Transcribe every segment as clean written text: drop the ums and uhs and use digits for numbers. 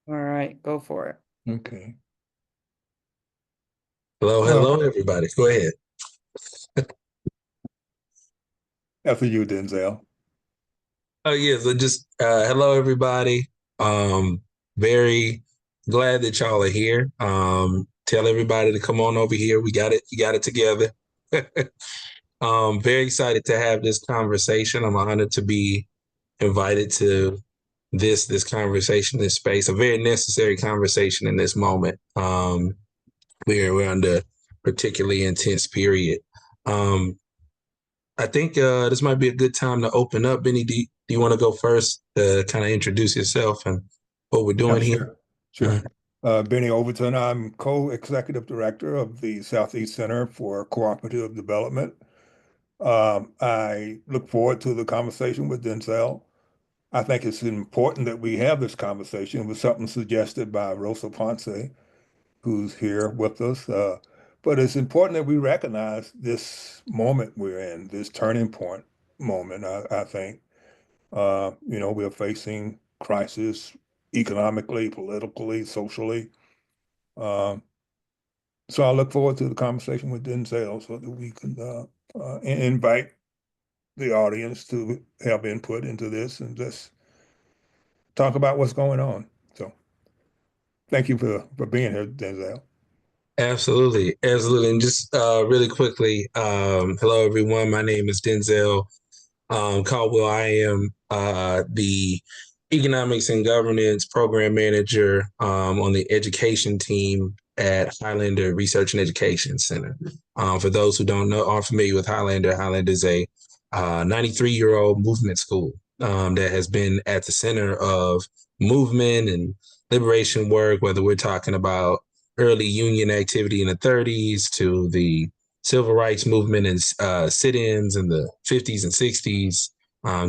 All right, go for it. Okay. Hello, Uh, hello, everybody. Go ahead. After you, Denzel. Oh, yeah. So just hello, everybody. Um, very glad that y'all are here. Tell everybody to come on over here. We got it. You got it together. Very excited to have this conversation. I'm honored to be invited to this conversation, this space, a very necessary conversation in this moment. We're under particularly intense period. Um, I think this might be a good time to open up. Benny, do you want to go first to kind of introduce yourself and what we're Yeah, doing here? sure. Uh, Sure. Benny Overton, I'm co-executive director of the Southeast Center for Cooperative Development. I look forward to the conversation with Denzel. I think it's important that we have this conversation. It was something suggested by Rosa Ponce, who's here with us. But it's important that we recognize this moment we're in, this turning point moment, I think. We're facing crisis economically, politically, socially. Uh, so I look forward to the conversation with Denzel so that we can invite the audience to have input into this and just talk about what's going on. So thank you for being here, Denzel. Absolutely, absolutely. And just really quickly, hello everyone. My name is Denzel Caldwell. I am the economics and governance program manager on the education team at Highlander Research and Education Center. For those who don't know, aren't familiar with Highlander, Highlander is a 93-year-old movement school that has been at the center of movement and liberation work, whether we're talking about early union activity in the 30s to the civil rights movement and sit-ins in the 50s and 60s,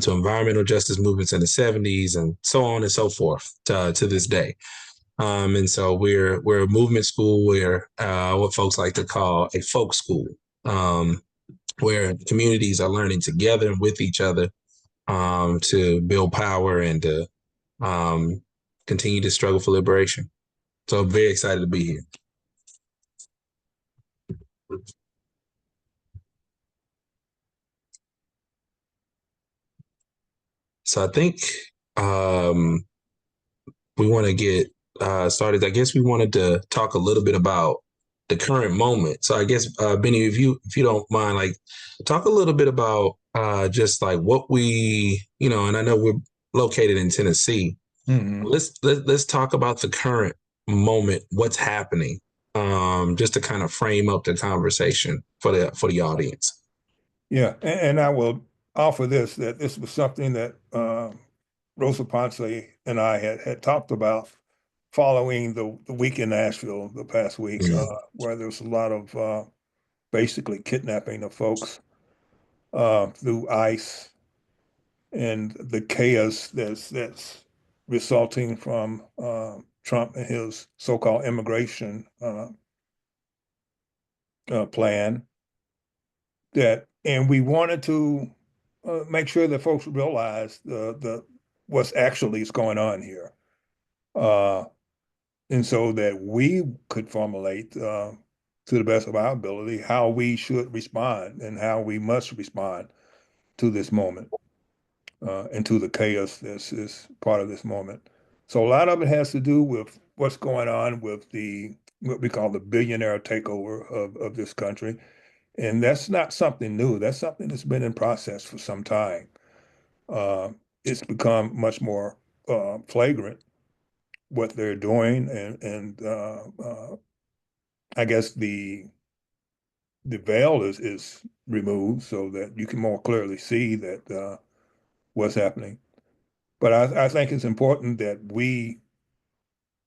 to environmental justice movements in the 70s, and so on and so forth to this day. And so we're a movement school. We're what folks like to call a folk school, um, where communities are learning together and with each other to build power and to um, continue to struggle for liberation. So I'm very excited to be here. So I think um, we want to get started. I guess we wanted to talk a little bit about the current moment. So I guess Benny, if you don't mind, like talk a little bit about just like what and I know we're located in Tennessee. Hmm. Let's talk about the current moment, what's happening, just to kind of frame up the conversation for the audience. Yeah, and I will offer this that this was something that Rosa Ponce and I had talked about following the week in Nashville the past week, Mhm. where there was a lot of basically kidnapping of folks through ICE and the chaos that's resulting from Trump and his so-called immigration plan. And we wanted to make sure that folks realize the what's actually is going on here. Uh, and so that we could formulate to the best of our ability how we should respond and how we must respond to this moment and to the chaos that is part of this moment. So a lot of it has to do with what's going on with the what we call the billionaire takeover of this country. And that's not something new. That's something that's been in process for some time. Uh, it's become much more flagrant what they're doing, and I guess the veil is removed so that you can more clearly see that what's happening. But I think it's important that we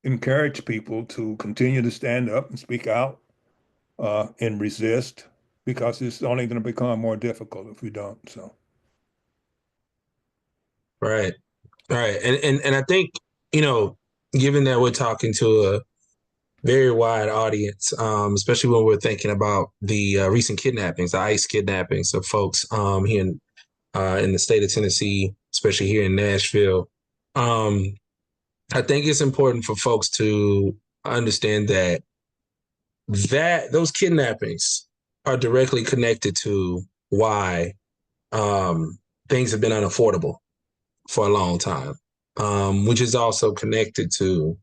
encourage people to continue to stand up and speak out and resist because it's only going to become more difficult if we don't. So, Right. Right. And I think, you know, given that we're talking to a very wide audience, especially when we're thinking about the recent kidnappings, the ICE kidnappings of folks here in the state of Tennessee, especially here in Nashville. Um, I think it's important for folks to understand that those kidnappings are directly connected to why um, things have been unaffordable for a long time, which is also connected to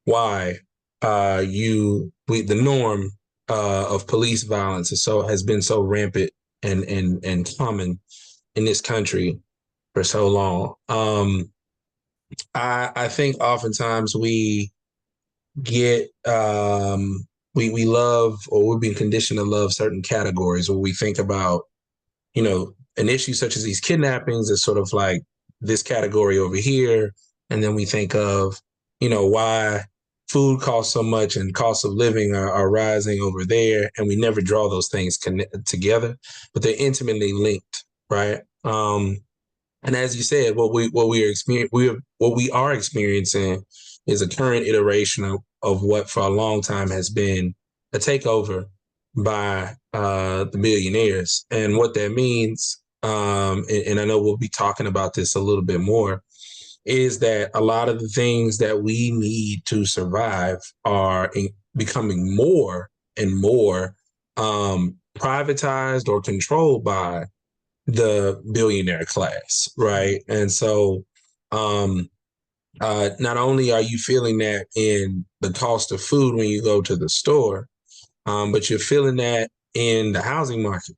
why the norm of police violence has been so rampant and common in this country for so long. I think oftentimes get we love, or we've been conditioned to love certain categories, where we think about, an issue such as these kidnappings is sort of like this category over here. And then we think of, why food costs so much and costs of living are rising over there. And we never draw those things together, but they're intimately linked, right? And as you said, what we are experiencing is a current iteration of what for a long time has been a takeover by the billionaires. And what that means, and I know we'll be talking about this a little bit more, is that a lot of the things that we need to survive are becoming more and more privatized or controlled by the billionaire class, right? And so, um, not only are you feeling that in the cost of food when you go to the store, but you're feeling that in the housing market.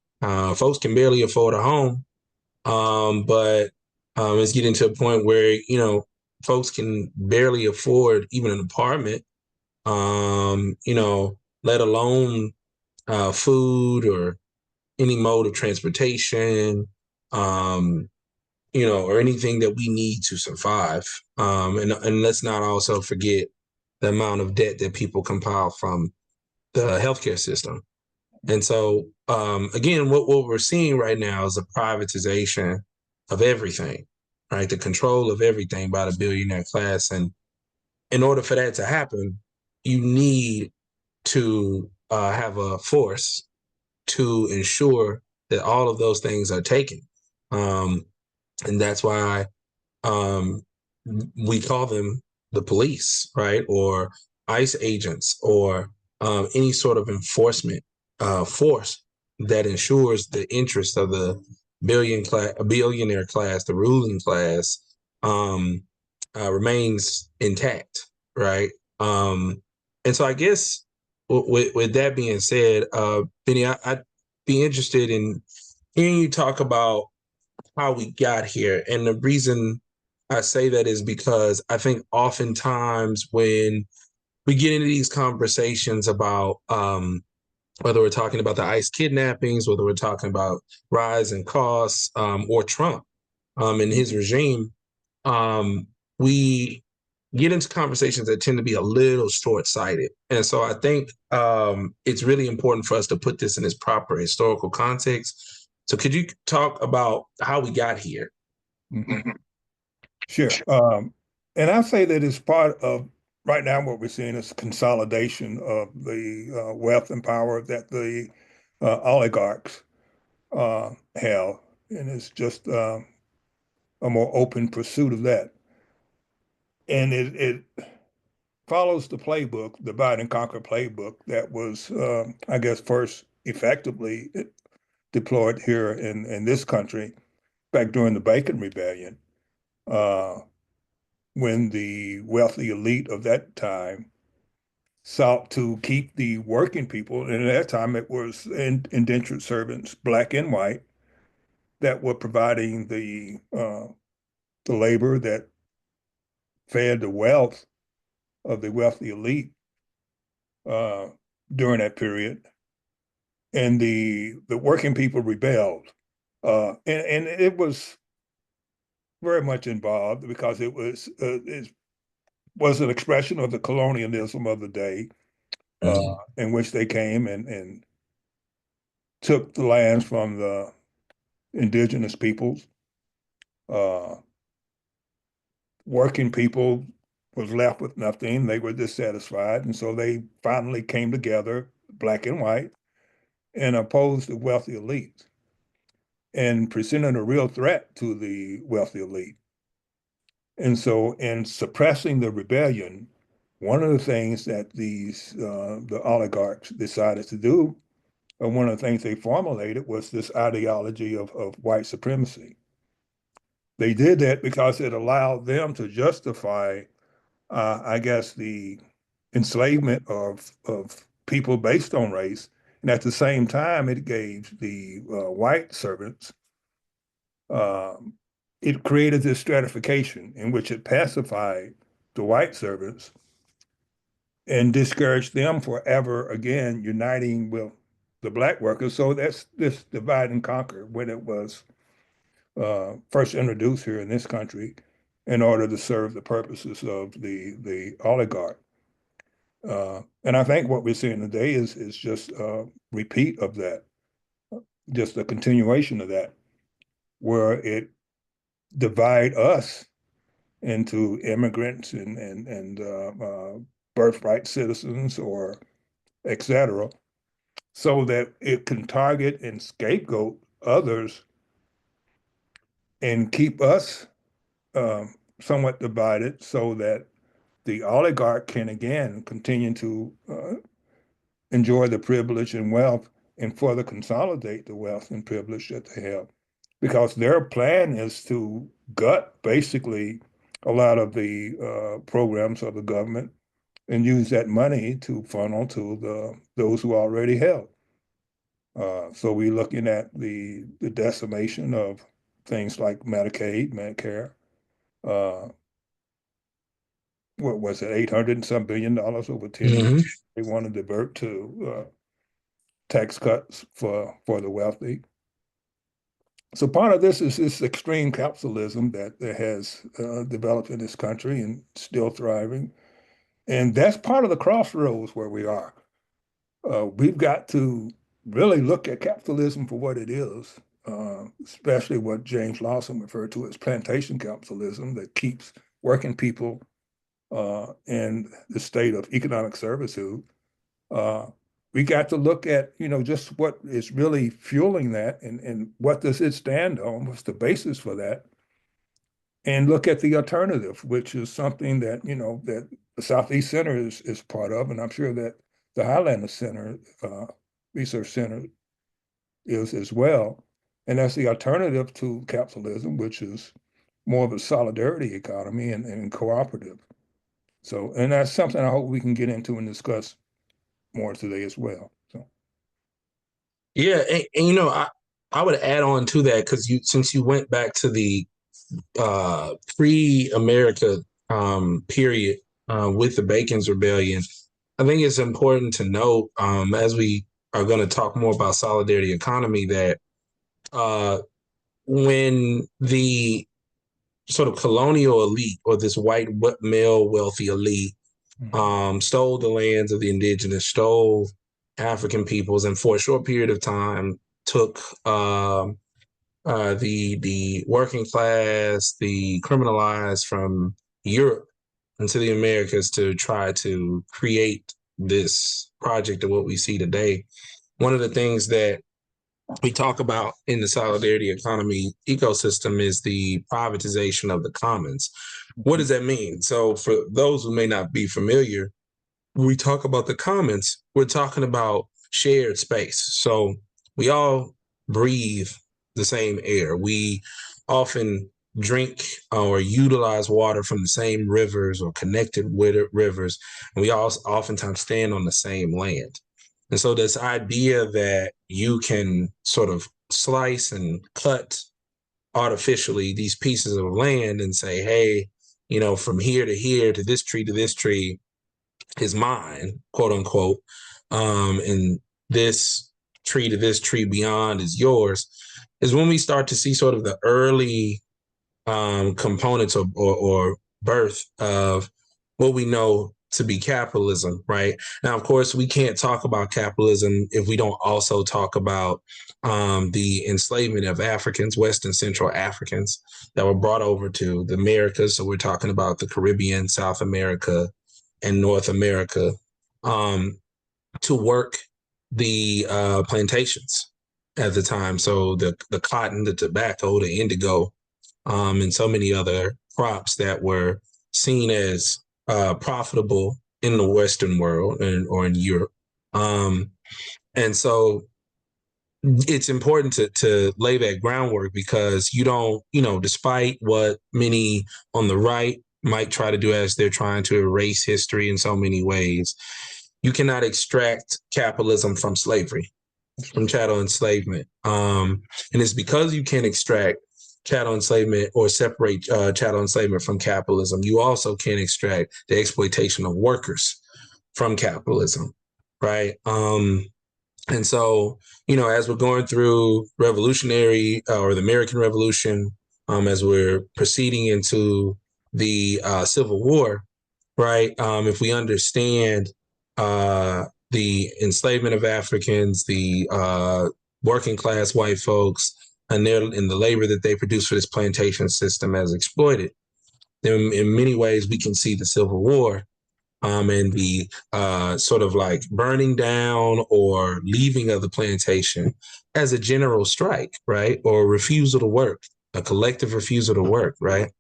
Folks can barely afford a home, but it's getting to a point where folks can barely afford even an apartment. Let alone food or any mode of transportation, um, or anything that we need to survive. And let's not also forget the amount of debt that people compile from the healthcare system. And so, again, what we're seeing right now is a privatization of everything, right? The control of everything by the billionaire class. And in order for that to happen, you need to have a force to ensure that all of those things are taken. Um, and that's why um, we call them the police, right? Or ICE agents, or any sort of enforcement force that ensures the interest of the billionaire class, the ruling class, um, remains intact, right? And so I guess with that being said, Benny, I'd be interested in hearing you talk about how we got here. And the reason I say that is because I think oftentimes when we get into these conversations about whether we're talking about the ICE kidnappings, whether we're talking about rise in costs, or Trump and his regime, um, we get into conversations that tend to be a little short-sighted. And so I think it's really important for us to put this in its proper historical context. So could you talk about how we got here? Mhm. Sure. And I say that it's part of right now what we're seeing is consolidation of the wealth and power that the oligarchs have, and it's just a more open pursuit of that. And it follows the playbook, the divide and conquer playbook that was, I guess, first effectively deployed here in this country back during the Bacon Rebellion, uh, when the wealthy elite of that time sought to keep the working people, and at that time it was indentured servants, black and white, that were providing the labor that fed the wealth of the wealthy elite uh, during that period. And the working people rebelled, and it was very much involved because it was an expression of the colonialism of the day, Mhm. in which they came and took the lands from the indigenous peoples. Uh, Working people was left with nothing. They were dissatisfied, and so they finally came together, black and white, and opposed the wealthy elite and presented a real threat to the wealthy elite. And so, in suppressing the rebellion, one of the things that the oligarchs decided to do, or one of the things they formulated, was this ideology of white supremacy. They did that because it allowed them to justify, I guess, the enslavement of people based on race, and at the same time, it gave the white servants, um, it created this stratification in which it pacified the white servants and discouraged them forever again uniting with the black workers. So that's this divide and conquer when it was first introduced here in this country in order to serve the purposes of the oligarch. And I think what we're seeing today is just a repeat of that, just a continuation of that, where it divide us into immigrants and birthright citizens or et cetera, so that it can target and scapegoat others and keep us somewhat divided so that the oligarch can again continue to enjoy the privilege and wealth and further consolidate the wealth and privilege that they have. Because their plan is to gut basically a lot of the programs of the government and use that money to funnel to those who already have. So we're looking at the decimation of things like Medicaid, Medicare. Uh, what was it, 800 and some $1 billion over 10 years? Hmm. They want to divert to tax cuts for the wealthy. So part of this is this extreme capitalism that has developed in this country and still thriving. And that's part of the crossroads where we are. We've got to really look at capitalism for what it is, especially what James Lawson referred to as plantation capitalism that keeps working people in the state of economic servitude. Uh, we got to look at, just what is really fueling that and what does it stand on? What's the basis for that? And look at the alternative, which is something that, that the Southeast Center is part of, and I'm sure that the Highlander Center, Research Center is as well. And that's the alternative to capitalism, which is more of a solidarity economy and cooperative. So, and that's something I hope we can get into and discuss more today as well. So, Yeah, and I would add on to that because since you went back to the pre-America period with the Bacon's Rebellion, I think it's important to note as we are going to talk more about solidarity economy that uh, when the sort of colonial elite or this white male wealthy elite mhm. stole the lands of the indigenous, stole African peoples, and for a short period of time took the working class, the criminalized from Europe into the Americas to try to create this project of what we see today. One of the things that we talk about in the solidarity economy ecosystem is the privatization of the commons. What does that mean? So, for those who may not be familiar, when we talk about the commons, we're talking about shared space. So, we all breathe the same air. We often drink or utilize water from the same rivers or connected with rivers. And we all oftentimes stand on the same land. And so this idea that you can sort of slice and cut artificially these pieces of land and say, hey, from here to here to this tree is mine, quote unquote. And this tree to this tree beyond is yours, is when we start to see sort of the early components or birth of what we know to be capitalism, right? Now, of course, we can't talk about capitalism if we don't also talk about the enslavement of Africans, West and Central Africans that were brought over to the Americas. So we're talking about the Caribbean, South America, and North America um, to work the plantations at the time. So the cotton, the tobacco, the indigo, and so many other crops that were seen as profitable in the Western world or in Europe. Um, and so it's important to lay that groundwork because you don't, despite what many on the right might try to do as they're trying to erase history in so many ways, you cannot extract capitalism from slavery, from chattel enslavement. And it's because you can't extract chattel enslavement or separate chattel enslavement from capitalism, you also can't extract the exploitation of workers from capitalism, right? And so, as we're going through revolutionary or the American Revolution, as we're proceeding into the Civil War, right? If we understand the enslavement of Africans, the working class white folks, and the labor that they produce for this plantation system as exploited, then in many ways we can see the Civil War and the sort of like burning down or leaving of the plantation as a general strike, right? Or refusal to work, a collective refusal to work, right?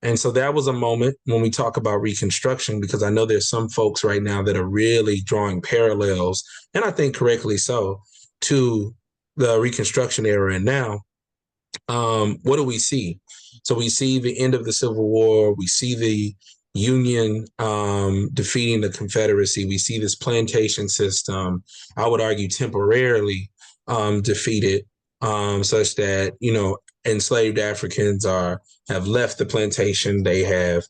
And so that was a moment when we talk about Reconstruction, because I know there's some folks right now that are really drawing parallels, and I think correctly so, to the Reconstruction era and now. What do we see? So we see the end of the Civil War. We see the Union defeating the Confederacy. We see this plantation system, I would argue, temporarily defeated, such that enslaved Africans have left the plantation. They have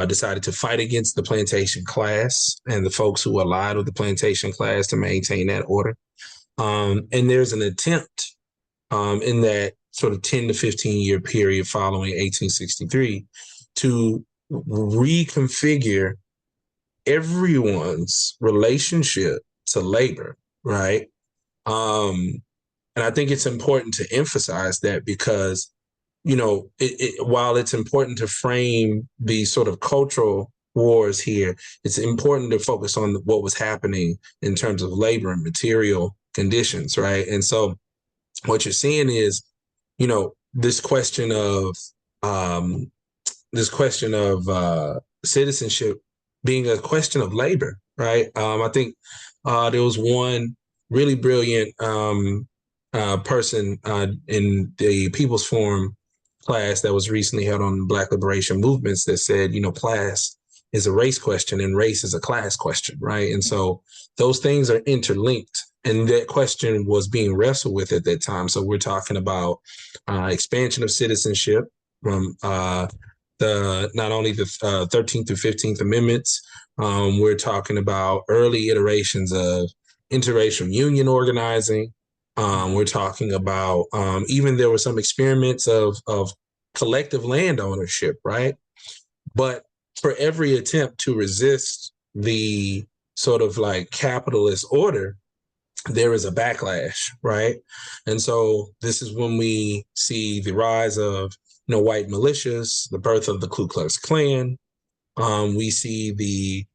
decided to fight against the plantation class and the folks who allied with the plantation class to maintain that order. And there's an attempt in that sort of 10 to 15 year period following 1863 to reconfigure everyone's relationship to labor, right? And I think it's important to emphasize that because, while it's important to frame these sort of cultural wars here, it's important to focus on what was happening in terms of labor and material conditions, right? And so what you're seeing is, this question of citizenship being a question of labor, right? I think there was one really brilliant person in the People's Forum class that was recently held on Black liberation movements that said, class is a race question and race is a class question, right? And so those things are interlinked. And that question was being wrestled with at that time. So we're talking about expansion of citizenship from not only the 13th through 15th Amendments. We're talking about early iterations of interracial union organizing. We're talking about even there were some experiments of collective land ownership, right? But for every attempt to resist the sort of like capitalist order, there is a backlash, right? And so this is when we see the rise of white militias, the birth of the Ku Klux Klan. We see the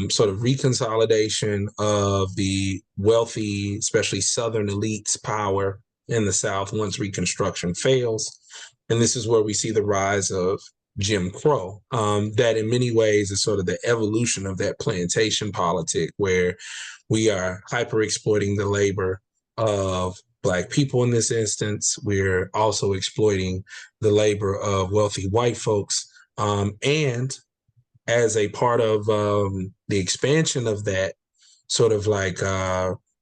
sort of reconsolidation of the wealthy, especially Southern elites' power in the South once Reconstruction fails. And this is where we see the rise of Jim Crow, that in many ways is sort of the evolution of that plantation politic where we are hyper exploiting the labor of Black people in this instance. We're also exploiting the labor of wealthy white folks. And as a part of the expansion of that sort of like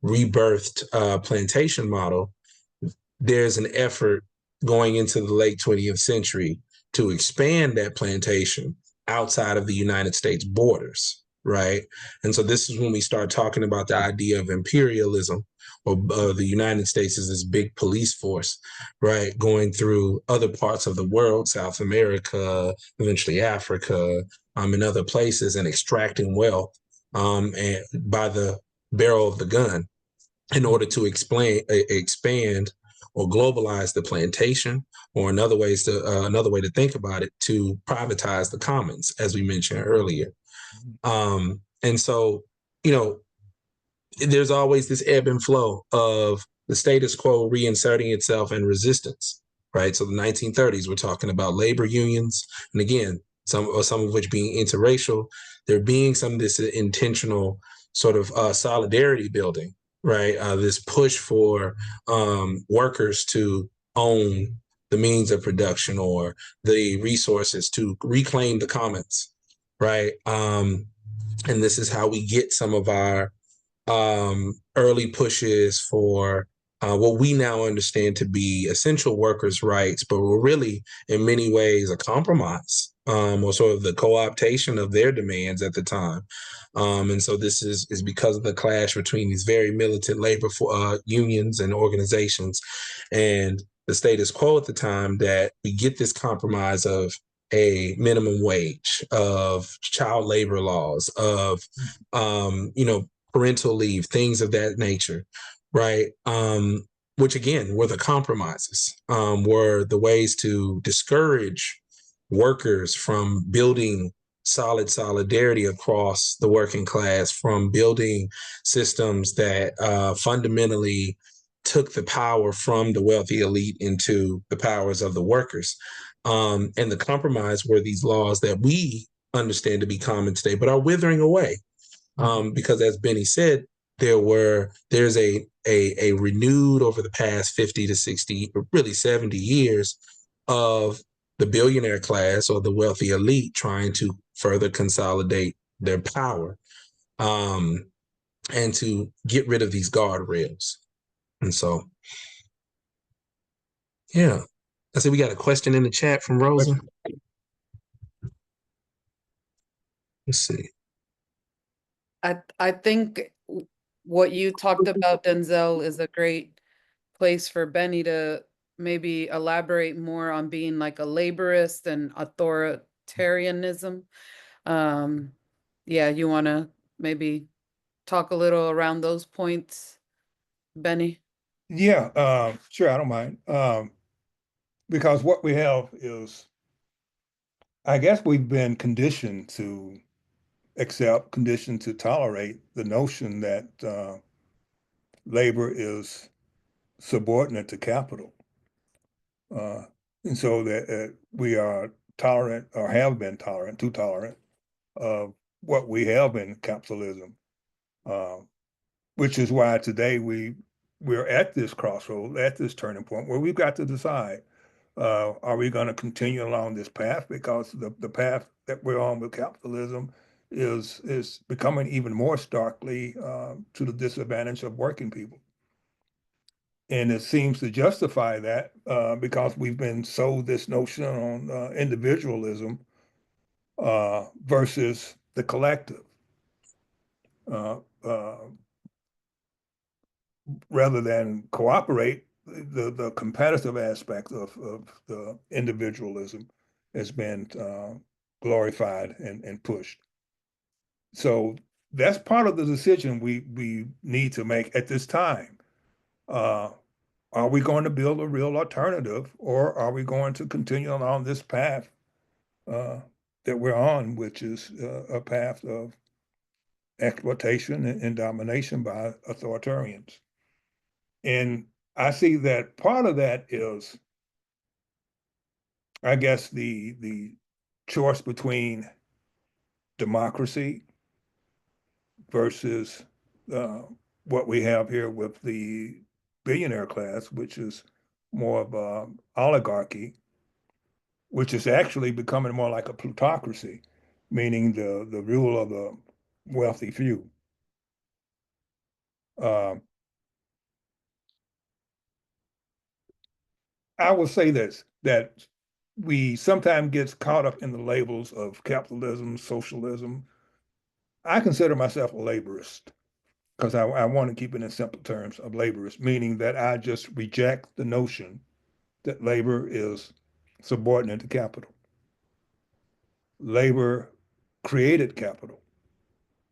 rebirthed plantation model, there's an effort going into the late 20th century to expand that plantation outside of the United States borders, right? And so this is when we start talking about the idea of imperialism, or the United States as this big police force, right? Going through other parts of the world, South America, eventually Africa, and other places, and extracting wealth and by the barrel of the gun in order to expand or globalize the plantation, or another way to think about it, to privatize the commons, as we mentioned earlier. And so, there's always this ebb and flow of the status quo reinserting itself and resistance, right? So the 1930s, we're talking about labor unions, and again, some of which being interracial, there being some of this intentional sort of solidarity building, right? This push for workers to own the means of production or the resources to reclaim the commons, right? And this is how we get some of our early pushes for what we now understand to be essential workers' rights, but were really, in many ways, a compromise or sort of the co-optation of their demands at the time. And so this is because of the clash between these very militant labor unions and organizations and the status quo at the time that we get this compromise of a minimum wage, of child labor laws, of parental leave, things of that nature, right? Which again were the compromises, were the ways to discourage workers from building solid solidarity across the working class, from building systems that fundamentally took the power from the wealthy elite into the powers of the workers. And the compromise were these laws that we understand to be common today, but are withering away. Because as Benny said, there's a renewed over the past 50 to 60, or really 70 years of the billionaire class or the wealthy elite trying to further consolidate their power um, and to get rid of these guardrails. And so, yeah. I see we got a question in the chat from Rosa. Let's see. I think what you talked about, Denzel, is a great place for Benny to maybe elaborate more on being like a laborist and authoritarianism. Um, yeah, you want to maybe talk a little around those points, Benny? Yeah, sure, I don't mind. Because what we have is, I guess we've been conditioned to accept, conditioned to tolerate the notion that labor is subordinate to capital. Uh, and so that we are tolerant or have been tolerant, too tolerant of what we have in capitalism, uh, which is why today we're at this crossroad, at this turning point where we've got to decide, are we going to continue along this path because the path that we're on with capitalism is becoming even more starkly to the disadvantage of working people. And it seems to justify that because we've been sold this notion on individualism versus the collective. Uh, uh, Rather than cooperate, the competitive aspect of the individualism has been glorified and pushed. So that's part of the decision we need to make at this time. Uh, are we going to build a real alternative, or are we going to continue along this path uh, that we're on, which is a path of exploitation and domination by authoritarians? And I see that part of that is, I guess, the choice between democracy versus uh, what we have here with the billionaire class, which is more of oligarchy, which is actually becoming more like a plutocracy, meaning the rule of the wealthy few. Uh, I will say this, that we sometimes get caught up in the labels of capitalism, socialism. I consider myself a laborist because I want to keep it in simple terms of laborist, meaning that I just reject the notion that labor is subordinate to capital. Labor created capital.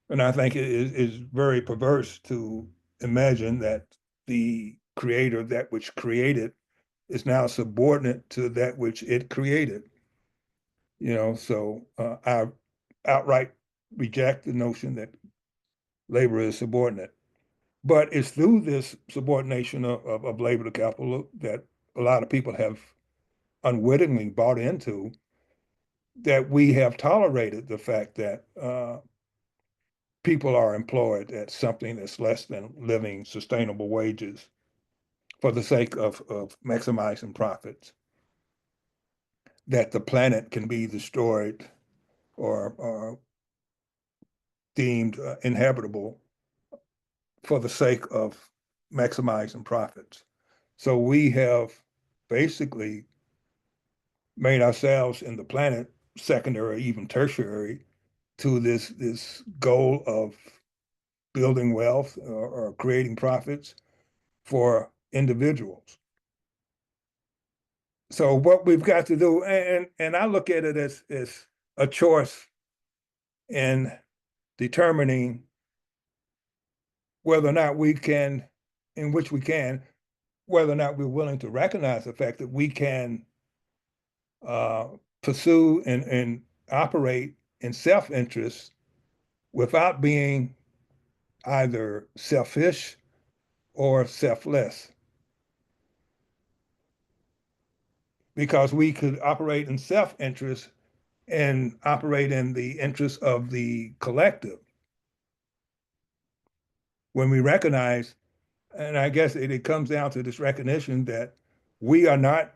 And I think it is very perverse to imagine that the creator, that which created, is now subordinate to that which it created. So I outright reject the notion that labor is subordinate. But it's through this subordination of labor to capital that a lot of people have unwittingly bought into, that we have tolerated the fact that people are employed at something that's less than living sustainable wages for the sake of maximizing profits, that the planet can be destroyed or deemed inhabitable for the sake of maximizing profits. So we have basically made ourselves in the planet secondary, even tertiary, to this goal of building wealth or creating profits for individuals. So what we've got to do, and I look at it as a choice in determining whether or not we can, in which we can, whether or not we're willing to recognize the fact that we can uh, pursue and operate in self-interest without being either selfish or selfless. Because we could operate in self-interest and operate in the interest of the collective when we recognize, and I guess it comes down to this recognition that we are not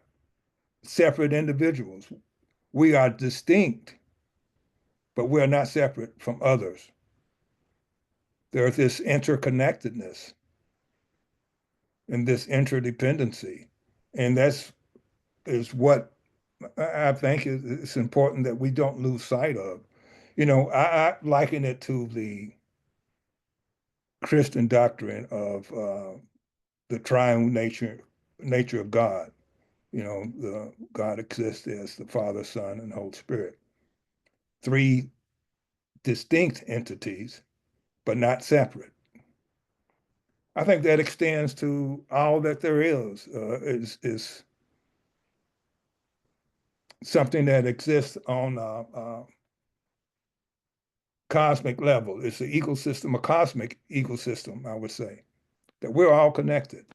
separate individuals. We are distinct, but we are not separate from others. There's this interconnectedness and this interdependency. And that's is what I think it's important that we don't lose sight of. I liken it to the Christian doctrine of the triune nature of God. God exists as the Father, Son, and Holy Spirit. Three distinct entities, but not separate. I think that extends to all that there is something that exists on a cosmic level. It's an ecosystem, a cosmic ecosystem, I would say, that we're all connected.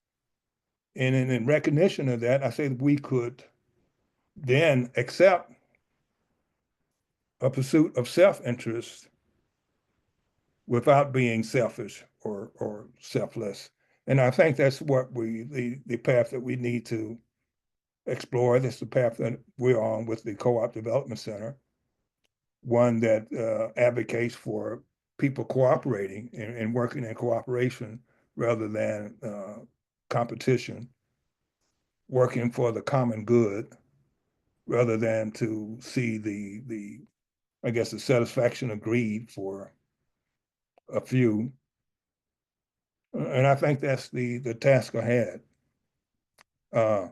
And in recognition of that, I say that we could then accept a pursuit of self-interest without being selfish or selfless. And I think that's what the path that we need to explore. That's the path that we're on with the Co-op Development Center, one that advocates for people cooperating and working in cooperation rather than competition, working for the common good rather than to see the I guess the satisfaction of greed for a few. And I think that's the task ahead. Uh,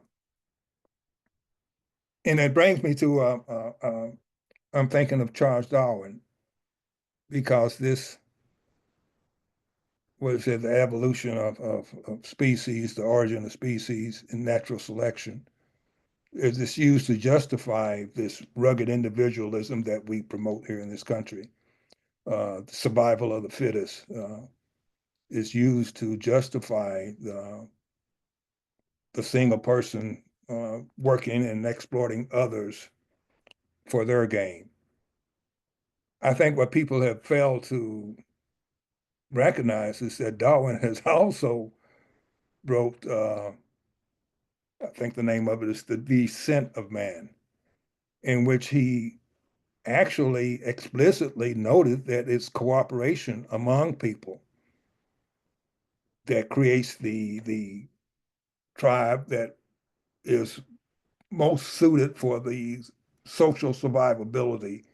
and it brings me to I'm thinking of Charles Darwin because this was the evolution of species, the origin of species and natural selection. Is this used to justify this rugged individualism that we promote here in this country? The survival of the fittest is used to justify the single person working and exploiting others for their gain. I think what people have failed to recognize is that Darwin has also wrote, I think the name of it is The Descent of Man, in which he actually explicitly noted that it's cooperation among people that creates the tribe that is most suited for the social survivability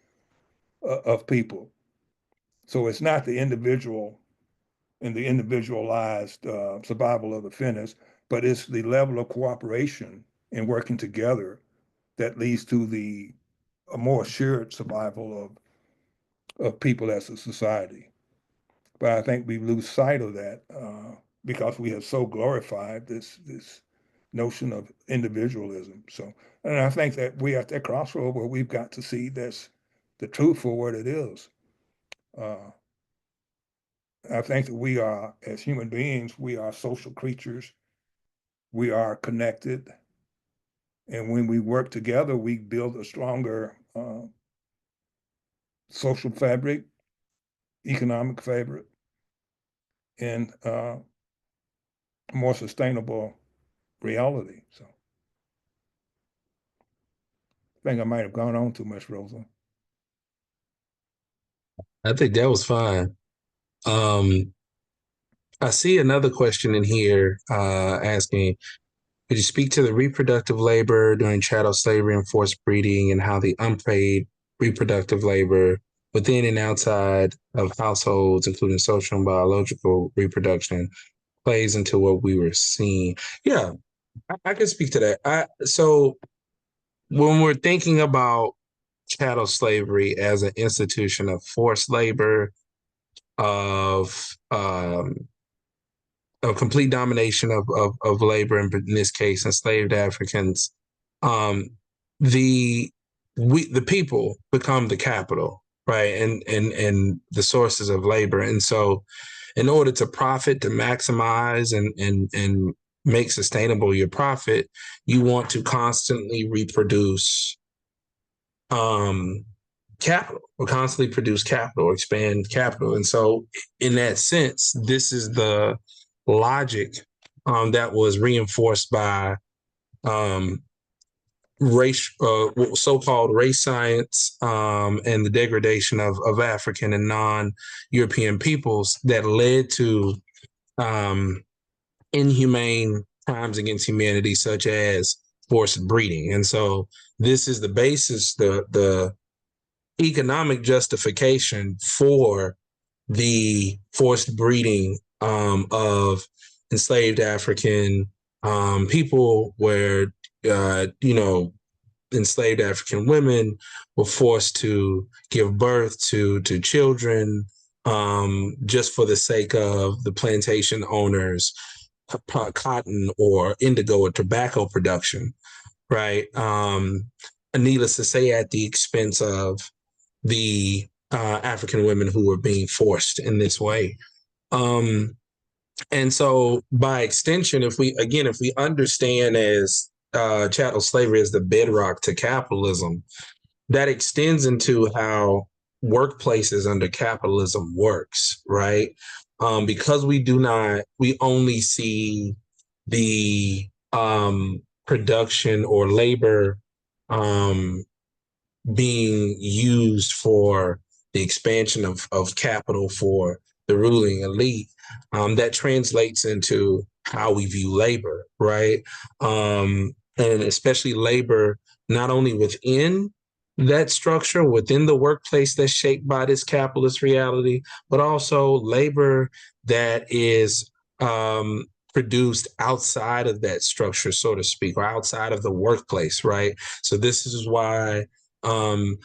of people. So it's not the individual and the individualized survival of the fittest, but it's the level of cooperation and working together that leads to the a more assured survival of people as a society. But I think we lose sight of that because we have so glorified this notion of individualism. So, and I think that we are at that crossroad where we've got to see this the truth for what it is. Uh, I think that we are, as human beings, we are social creatures. We are connected. And when we work together, we build a stronger social fabric, economic fabric, and more sustainable reality. So I think I might have gone on too much, Rosa. I think that was fine. I see another question in here asking, could you speak to the reproductive labor during chattel slavery and forced breeding and how the unpaid reproductive labor within and outside of households, including social and biological reproduction, plays into what we were seeing? Yeah, I can speak to that. So when we're thinking about chattel slavery as an institution of forced labor, of a complete domination of labor, in this case, enslaved Africans, um, the people become the capital, right, and the sources of labor, and so in order to profit, to maximize and make sustainable your profit, you want to constantly reproduce um, capital or constantly produce capital, expand capital. And so, in that sense, this is the logic that was reinforced by um, race, so-called race science, and the degradation of African and non-European peoples that led to um, inhumane crimes against humanity, such as forced breeding. And so, this is the basis, the economic justification for the forced breeding of enslaved African people, where enslaved African women were forced to give birth to children just for the sake of the plantation owners' cotton or indigo or tobacco production, right? Needless to say, at the expense of the African women who were being forced in this way. And so, by extension, if we understand as chattel slavery as the bedrock to capitalism, that extends into how workplaces under capitalism works, right? Because we only see the production or labor um, being used for the expansion of capital for the ruling elite, that translates into how we view labor, right? And especially labor, not only within that structure, within the workplace that's shaped by this capitalist reality, but also labor that is produced outside of that structure, so to speak, or outside of the workplace, right? So this is why um,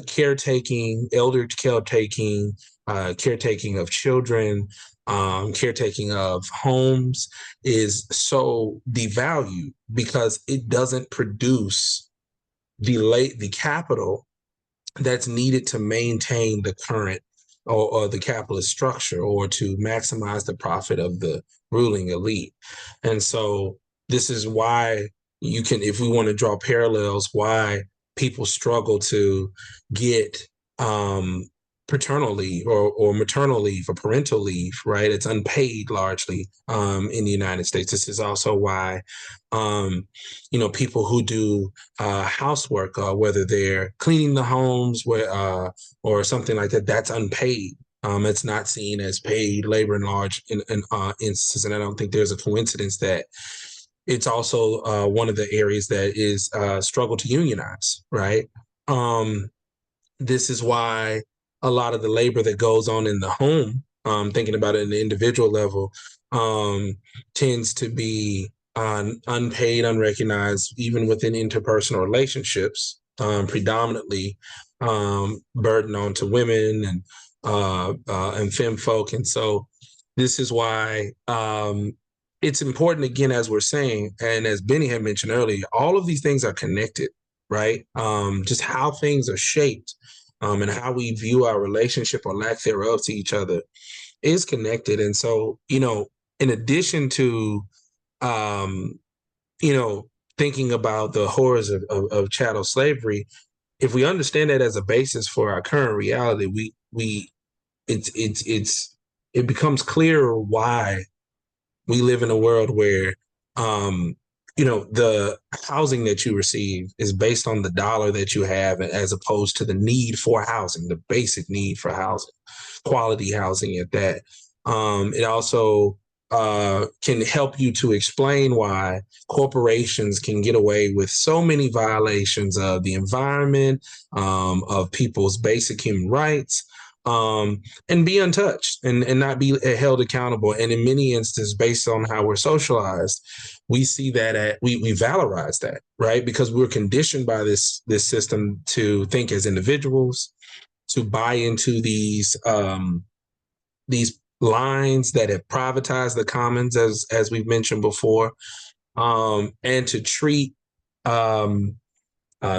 caretaking, elder caretaking, caretaking of children, caretaking of homes is so devalued because it doesn't produce the capital that's needed to maintain the current or the capitalist structure or to maximize the profit of the ruling elite. And so this is why if we want to draw parallels, why people struggle to get paternal leave or maternal leave or parental leave, right? It's unpaid largely in the United States. This is also why, people who do housework, whether they're cleaning the homes or something like that, that's unpaid. It's not seen as paid labor in large instances. And I don't think there's a coincidence that it's also one of the areas that is struggle to unionize, right? This is why a lot of the labor that goes on in the home, thinking about it in the individual level, tends to be unpaid, unrecognized, even within interpersonal relationships, predominantly burden onto women and femme folk. And so this is why it's important, again, as we're saying, and as Benny had mentioned earlier, all of these things are connected, right? Just how things are shaped and how we view our relationship or lack thereof to each other is connected. And so, in addition to, um, thinking about the horrors of chattel slavery, if we understand that as a basis for our current reality, it becomes clearer why we live in a world where um the housing that you receive is based on the dollar that you have as opposed to the need for housing, the basic need for housing, quality housing at that. It also can help you to explain why corporations can get away with so many violations of the environment, of people's basic human rights, and be untouched and not be held accountable. And in many instances, based on how we're socialized, we see that we valorize that, right? Because we're conditioned by this system to think as individuals, to buy into these lines that have privatized the commons, as we've mentioned before, and to treat um,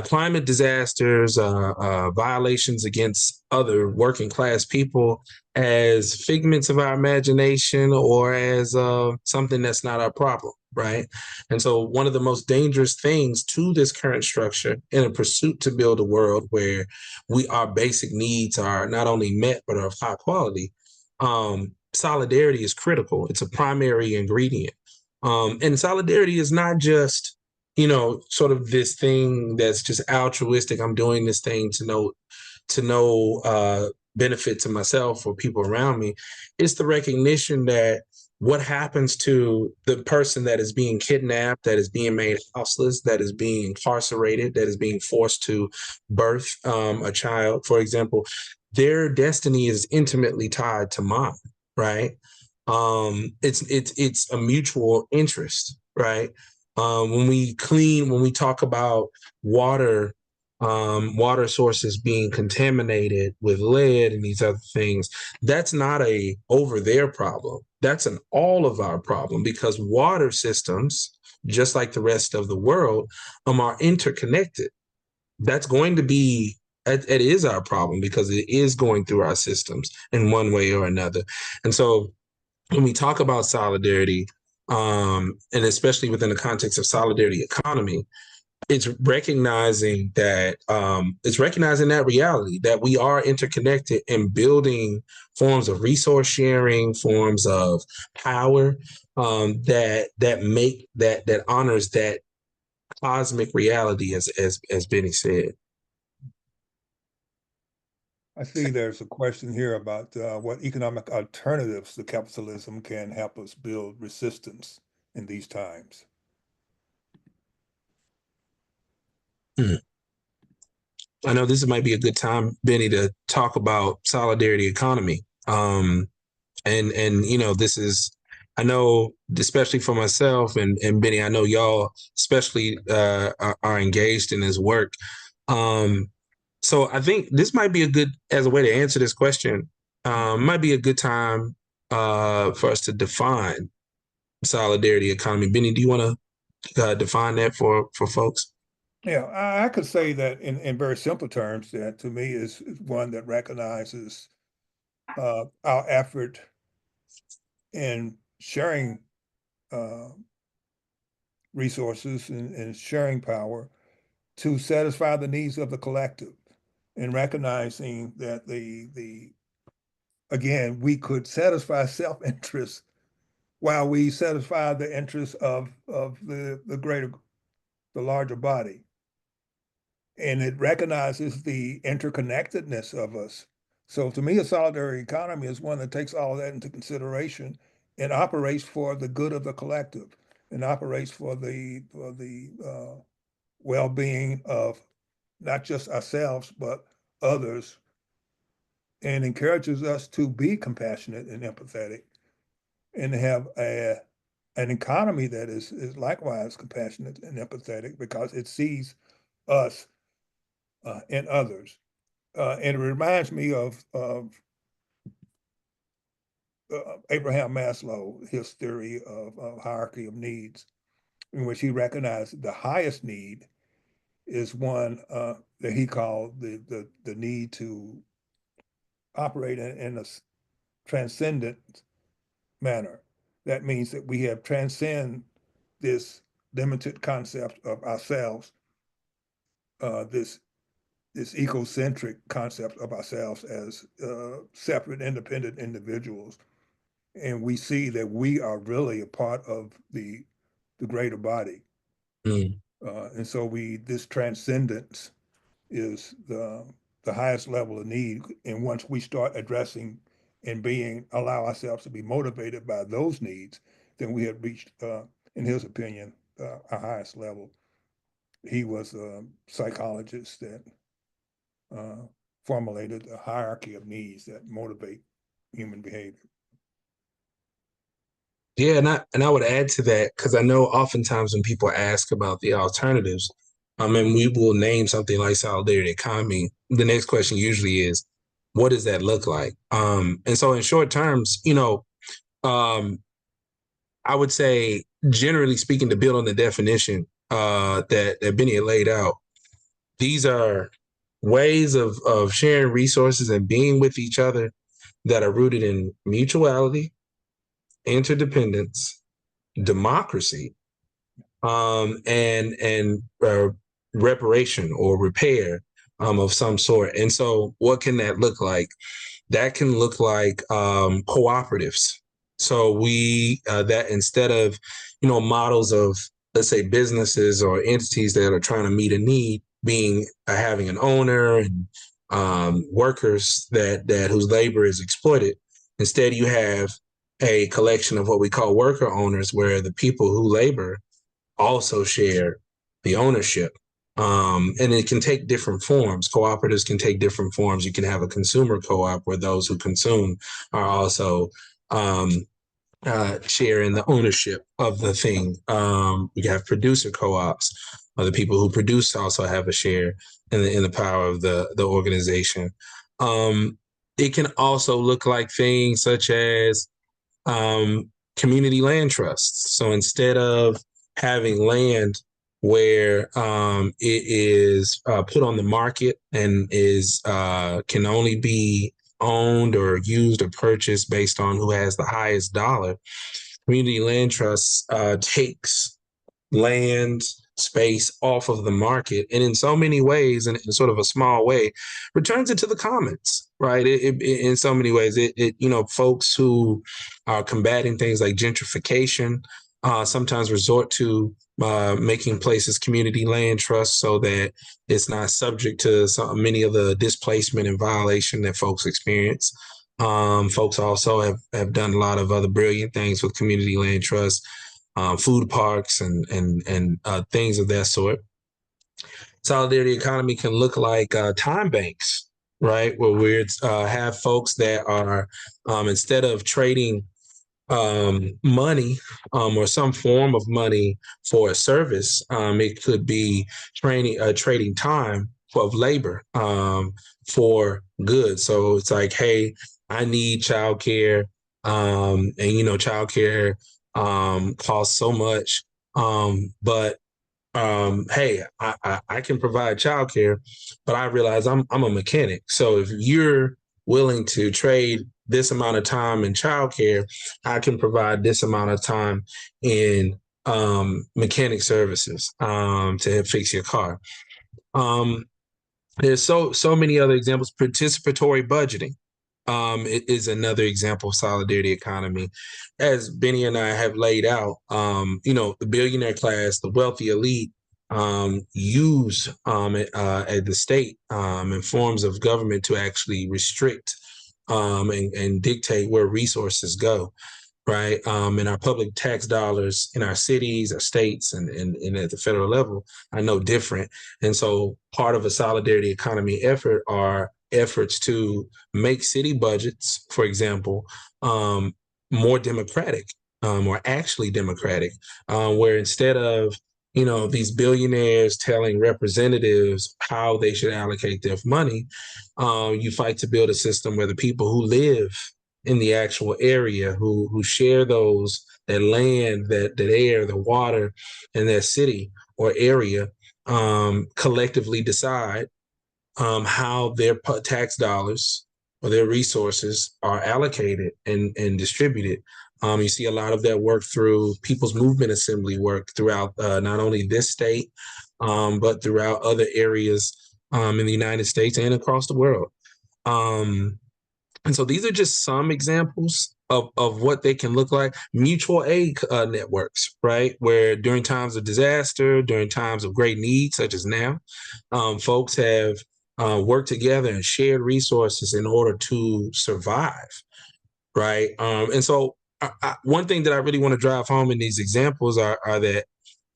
climate disasters, violations against other working class people as figments of our imagination or as something that's not our problem, right? And so, one of the most dangerous things to this current structure in a pursuit to build a world where our basic needs are not only met but are of high quality, solidarity is critical. It's a primary ingredient. And solidarity is not just sort of this thing that's just altruistic. I'm doing this thing to no benefit to myself or people around me. It's the recognition that what happens to the person that is being kidnapped, that is being made houseless, that is being incarcerated, that is being forced to birth a child, for example, their destiny is intimately tied to mine, right? It's a mutual interest, right? When we talk about water, water sources being contaminated with lead and these other things, that's not a over there problem. That's an all of our problem because water systems, just like the rest of the world, are interconnected. That's going to be it is our problem because it is going through our systems in one way or another. And so when we talk about solidarity, and especially within the context of solidarity economy, it's recognizing that reality that we are interconnected and building forms of resource sharing, forms of power, that honors that cosmic reality, as Benny said. I see there's a question here about what economic alternatives to capitalism can help us build resistance in these times. Hmm. I know this might be a good time, Benny, to talk about solidarity economy. And this is, I know, especially for myself and Benny, I know y'all especially are engaged in this work. So I think this might be as a way to answer this question, might be a good time for us to define solidarity economy. Benny, do you want to define that for folks? Yeah, I could say that in very simple terms, that to me is one that recognizes our effort in sharing uh, resources and sharing power to satisfy the needs of the collective, and recognizing that the again we could satisfy self-interest while we satisfy the interests of the greater, the larger body. And it recognizes the interconnectedness of us. So to me, a solidarity economy is one that takes all of that into consideration and operates for the good of the collective and operates for the well-being of not just ourselves, but others, and encourages us to be compassionate and empathetic and have an economy that is likewise compassionate and empathetic because it sees us and others. And it reminds me of Abraham Maslow, his theory of hierarchy of needs, in which he recognized the highest need is one that he called the need to operate in a transcendent manner. That means that we have transcend this limited concept of ourselves, this ecocentric concept of ourselves as separate, independent individuals, and we see that we are really a part of the greater body. Mm. And so this transcendence is the highest level of need. And once we start addressing and allow ourselves to be motivated by those needs, then we have reached, in his opinion, our highest level. He was a psychologist that formulated a hierarchy of needs that motivate human behavior. Yeah, and I would add to that because I know oftentimes when people ask about the alternatives, and we will name something like solidarity economy, the next question usually is, what does that look like? And so in short terms, um, I would say, generally speaking, to build on the definition that Benny had laid out, these are ways of sharing resources and being with each other that are rooted in mutuality, interdependence, democracy, and reparation or repair of some sort. And so, what can that look like? That can look like cooperatives. So that instead of models of, let's say, businesses or entities that are trying to meet a need being having an owner and workers that whose labor is exploited, instead you have a collection of what we call worker owners, where the people who labor also share the ownership. And it can take different forms. Cooperatives can take different forms. You can have a consumer co-op where those who consume are also share in the ownership of the thing. You have producer co-ops, or the people who produce also have a share in the power of the organization. It can also look like things such as community land trusts. So instead of having land where it is put on the market and is can only be owned or used or purchased based on who has the highest dollar, community land trusts takes land space off of the market, and in so many ways, in sort of a small way, returns it to the commons, right? In so many ways, folks who are combating things like gentrification sometimes resort to making places community land trusts so that it's not subject to many of the displacement and violation that folks experience. Folks also have done a lot of other brilliant things with community land trusts, food parks and things of that sort. Solidarity economy can look like time banks, right? Where we have folks that are instead of trading money or some form of money for a service, it could be trading time of labor for goods. So it's like, hey, I need childcare, and childcare costs so much, but hey, I can provide childcare, but I realize I'm a mechanic. So if you're willing to trade this amount of time in childcare, I can provide this amount of time in mechanic services to fix your car. There's so many other examples. Participatory budgeting it is another example of solidarity economy. As Benny and I have laid out, the billionaire class, the wealthy elite, use at the state and forms of government to actually restrict and dictate where resources go. Right. And our public tax dollars in our cities, our states, and at the federal level are no different. And so part of a solidarity economy effort are efforts to make city budgets, for example, more democratic or actually democratic, where instead of these billionaires telling representatives how they should allocate their money, you fight to build a system where the people who live in the actual area, who share that land, that air, the water in their city or area, collectively decide how their tax dollars or their resources are allocated and distributed You see a lot of that work through People's Movement Assembly work throughout not only this state, but throughout other areas in the United States and across the world. And so these are just some examples of what they can look like. Mutual aid networks, right? Where during times of disaster, during times of great need, such as now, folks have worked together and shared resources in order to survive, right? And so one thing that I really want to drive home in these examples are that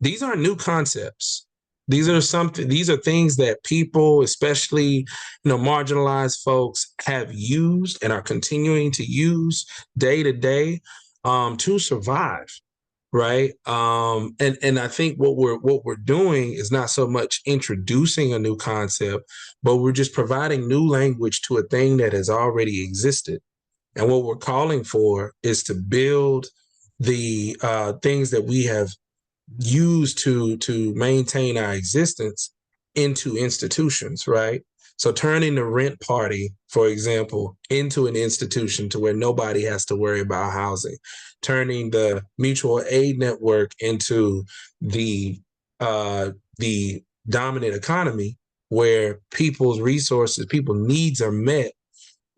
these aren't new concepts. These are things that people, especially marginalized folks, have used and are continuing to use day to day to survive, right? And I think what we're doing is not so much introducing a new concept, but we're just providing new language to a thing that has already existed. And what we're calling for is to build the things that we have used to maintain our existence into institutions, right? So turning the rent party, for example, into an institution to where nobody has to worry about housing, turning the mutual aid network into the dominant economy where people's resources, people's needs are met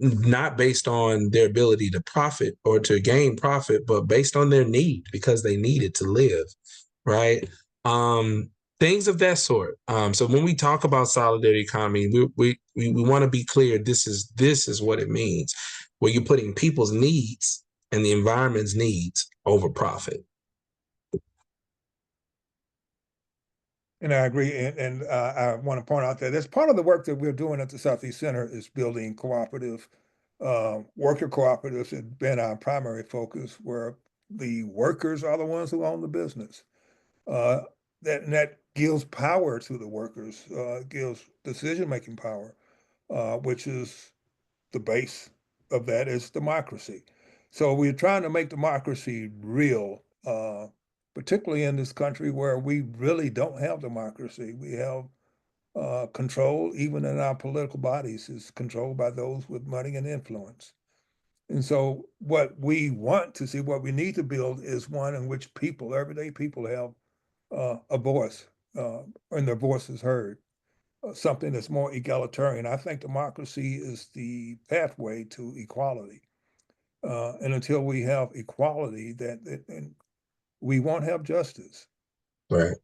not based on their ability to profit or to gain profit, but based on their need because they need it to live, right? Things of that sort. So when we talk about solidarity economy, we want to be clear. This is what it means, where you're putting people's needs and the environment's needs over profit. And I agree. And I want to point out that as part of the work that we're doing at the Southeast Center is building cooperative, worker cooperatives has been our primary focus, where the workers are the ones who own the business. That gives power to the workers, gives decision-making power, which is the base of that is democracy. So we're trying to make democracy real, particularly in this country where we really don't have democracy. We have control, even in our political bodies, is controlled by those with money and influence. And so what we want to see, what we need to build is one in which people, everyday people, have a voice and their voice is heard, something that's more egalitarian. I think democracy is the pathway to equality. And until we have equality, and we won't have justice. Right.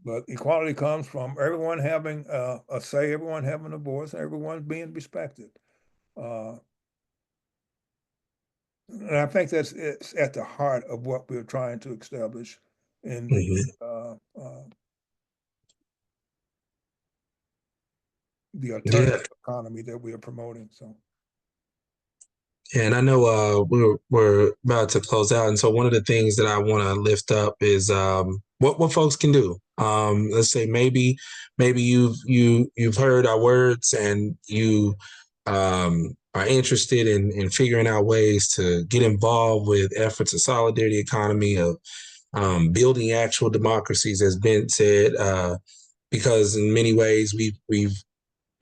But equality comes from everyone having a say, everyone having a voice, and everyone being respected. And I think it's at the heart of what we're trying to establish in the alternative economy that we are promoting. So. And I know we're about to close out, and so one of the things that I want to lift up is what folks can do. Let's say maybe you've heard our words and you are interested in figuring out ways to get involved with efforts of solidarity economy, of building actual democracies, as Ben said, because in many ways we've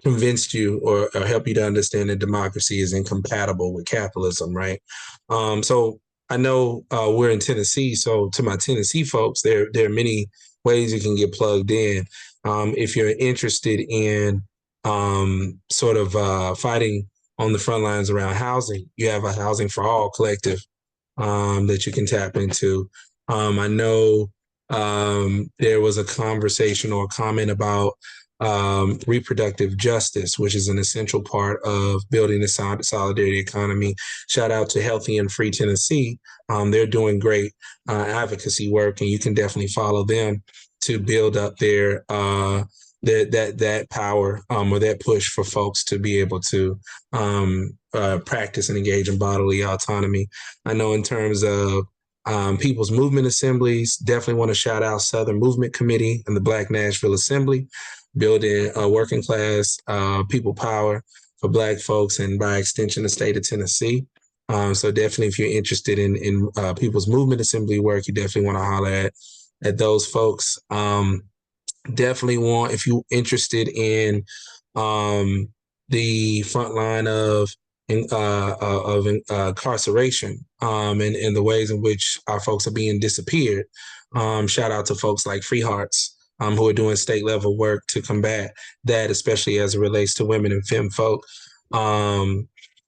convinced you or help you to understand that democracy is incompatible with capitalism, right? So I know we're in Tennessee, so to my Tennessee folks, there are many ways you can get plugged in. If you're interested in sort of fighting on the front lines around housing, you have a Housing for All collective that you can tap into. I know there was a conversation or a comment about reproductive justice, which is an essential part of building the solidarity economy. Shout out to Healthy and Free Tennessee. They're doing great advocacy work, and you can definitely follow them to build up their that power or that push for folks to be able to practice and engage in bodily autonomy. I know in terms of People's Movement Assemblies, definitely want to shout out Southern Movement Committee and the Black Nashville Assembly, building a working class people power for Black folks and by extension the state of Tennessee. So definitely if you're interested in People's Movement Assembly work, you definitely want to holler at those folks. Definitely if you're interested in the front line of incarceration, and the ways in which our folks are being disappeared. Shout out to folks like Free Hearts, who are doing state level work to combat that, especially as it relates to women and femme folk.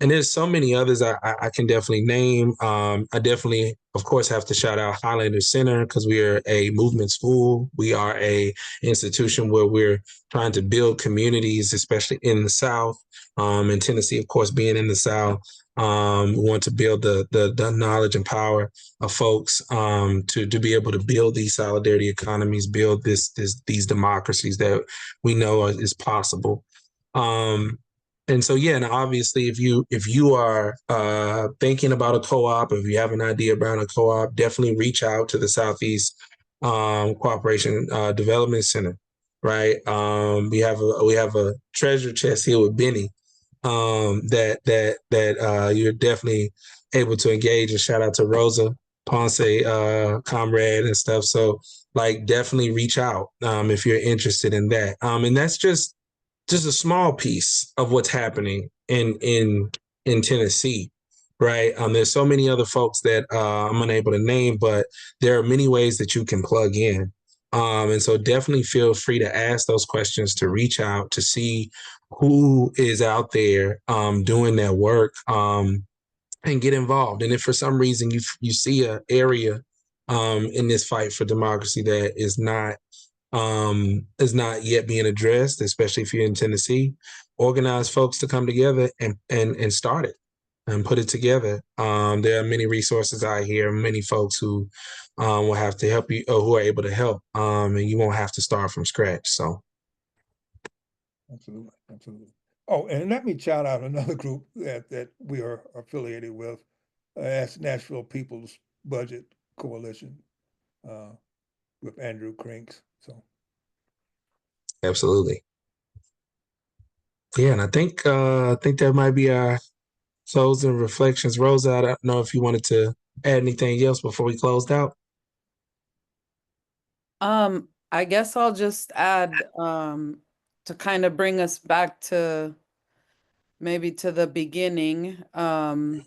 And there's so many others I can definitely name. I definitely, of course, have to shout out Highlander Center because we are a movement school. We are a institution where we're trying to build communities, especially in the South. In Tennessee, of course, being in the South, we want to build the knowledge and power of folks to be able to build these solidarity economies, build these democracies that we know is possible. And so, yeah, and obviously, if you are thinking about a co-op, if you have an idea about a co-op, definitely reach out to the Southeast Cooperation Development Center. Right, we have a treasure chest here with Benny that you're definitely able to engage. And shout out to Rosa Ponce, comrade and stuff. So, like, definitely reach out if you're interested in that. And that's just a small piece of what's happening in Tennessee, right? There's so many other folks that I'm unable to name, but there are many ways that you can plug in. And so definitely feel free to ask those questions, to reach out, to see who is out there doing that work, and get involved. And if for some reason you see an area in this fight for democracy that is not yet being addressed, especially if you're in Tennessee, organize folks to come together and start it and put it together. There are many resources out here, many folks who will have to help you or who are able to help, and you won't have to start from scratch. So, absolutely, absolutely. Oh, and let me shout out another group that we are affiliated with. That's Nashville People's Budget Coalition with Andrew Crinks. So, absolutely, yeah. And I think that might be our closing reflections. Rosa, I don't know if you wanted to add anything else before we closed out. I guess I'll just add to kind of bring us back to maybe to the beginning of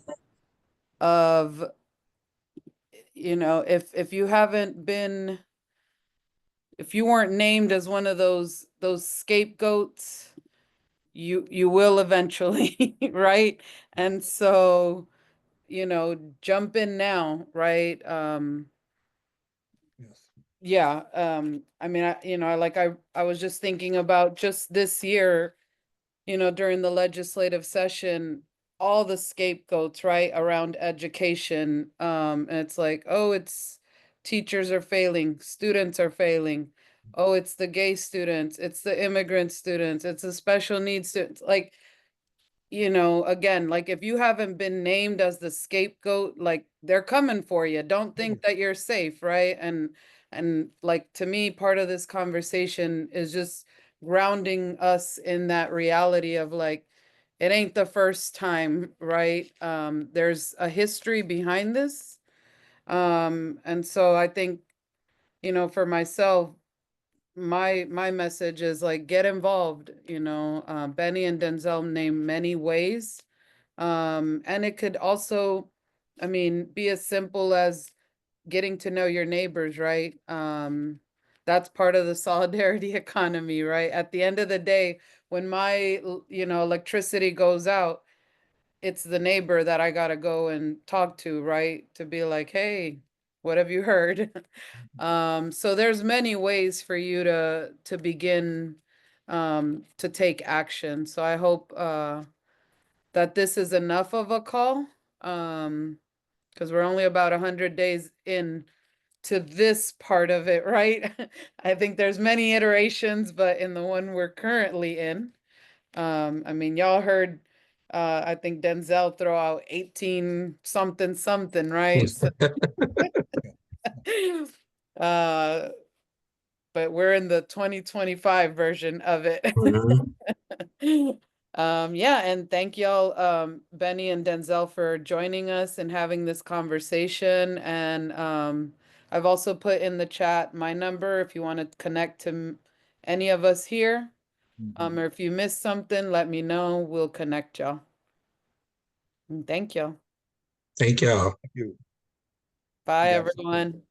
if you haven't been if you weren't named as one of those scapegoats, you will eventually, right? And so, jump in now, right? yes. Yeah, I mean, I was just thinking about just this year, during the legislative session, all the scapegoats, right, around education. And it's like, oh, it's teachers are failing, students are failing. Oh, it's the gay students, it's the immigrant students, it's the special needs students. Like, again, like if you haven't been named as the scapegoat, like they're coming for you. Don't think that you're safe, right? And like to me, part of this conversation is just grounding us in that reality of like it ain't the first time, right? There's a history behind this. And so I think, for myself, my message is like get involved. Benny and Denzel name many ways, and it could also, I mean, be as simple as getting to know your neighbors, right? That's part of the solidarity economy, right? At the end of the day, when my electricity goes out, it's the neighbor that I gotta go and talk to, right? To be like, hey, what have you heard? So there's many ways for you to begin to take action. So I hope that this is enough of a call. Because we're only about 100 days in to this part of it, right? I think there's many iterations, but in the one we're currently in, I mean, y'all heard, I think Denzel throw out 18 something something, right? So, uh, but we're in the 2025 version of it. Mhm. Yeah, and thank y'all, Benny and Denzel, for joining us and having this conversation. And I've also put in the chat my number if you want to connect to any of us here. Or if you missed something, let me know. We'll connect y'all. Thank you. Thank y'all. Thank you. Bye, You got something. everyone.